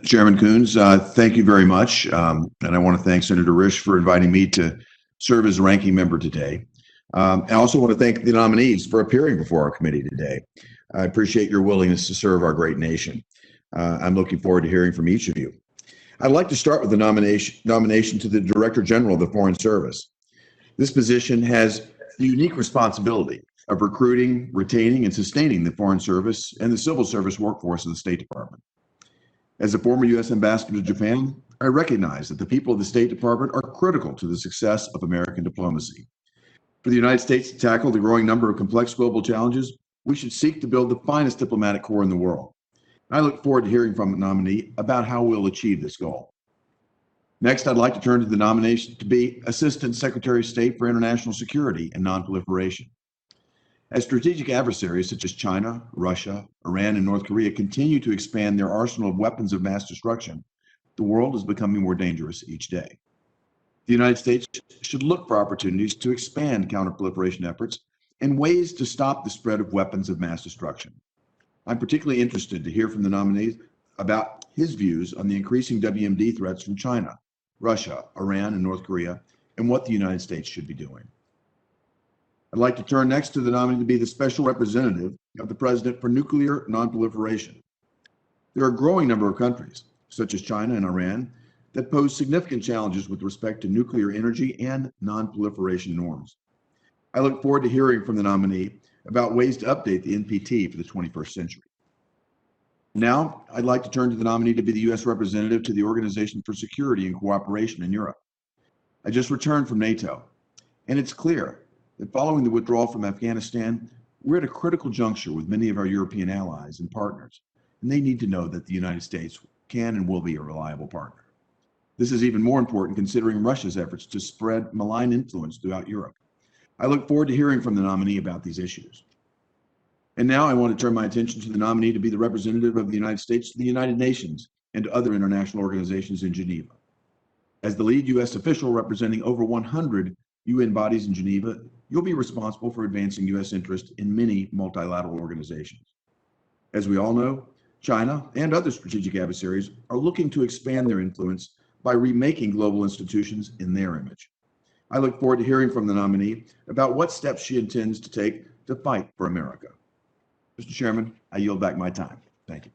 Chairman Coons, thank you very much. And I want to thank Senator Risch for inviting me to serve as ranking member today. I also want to thank the nominees for appearing before our committee today. I appreciate your willingness to serve our great nation. I'm looking forward to hearing from each of you. I'd like to start with the nomination to the Director General of the Foreign Service. This position has the unique responsibility of recruiting, retaining, and sustaining the Foreign Service and the civil service workforce of the State Department. As a former U.S. ambassador to Japan, I recognize that the people of the State Department are critical to the success of American diplomacy. For the United States to tackle the growing number of complex global challenges, we should seek to build the finest diplomatic corps in the world. I look forward to hearing from the nominee about how we'll achieve this goal. Next, I'd like to turn to the nomination to be Assistant Secretary of State for International Security and Nonproliferation. As strategic adversaries such as China, Russia, Iran, and North Korea continue to expand their arsenal of weapons of mass destruction, the world is becoming more dangerous each day. The United States should look for opportunities to expand counterproliferation efforts and ways to stop the spread of weapons of mass destruction. I'm particularly interested to hear from the nominee about his views on the increasing WMD threats from China, Russia, Iran, and North Korea, and what the United States should be doing. I'd like to turn next to the nominee to be the Special Representative of the President for Nuclear Nonproliferation. There are a growing number of countries, such as China and Iran, that pose significant challenges with respect to nuclear energy and nonproliferation norms. I look forward to hearing from the nominee about ways to update the NPT for the 21st century. Now, I'd like to turn to the nominee to be the U.S. representative to the Organization for Security and Cooperation in Europe. I just returned from NATO, and it's clear that following the withdrawal from Afghanistan, we're at a critical juncture with many of our European allies and partners, and they need to know that the United States can and will be a reliable partner. This is even more important considering Russia's efforts to spread malign influence throughout Europe. I look forward to hearing from the nominee about these issues. And now I want to turn my attention to the nominee to be the representative of the United States to the United Nations and to other international organizations in Geneva. As the lead U.S. official representing over 100 UN bodies in Geneva, you'll be responsible for advancing U.S. interest in many multilateral organizations. As we all know, China and other strategic adversaries are looking to expand their influence by remaking global institutions in their image. I look forward to hearing from the nominee about what steps she intends to take to fight for America. Mr. Chairman, I yield back my time. Thank you.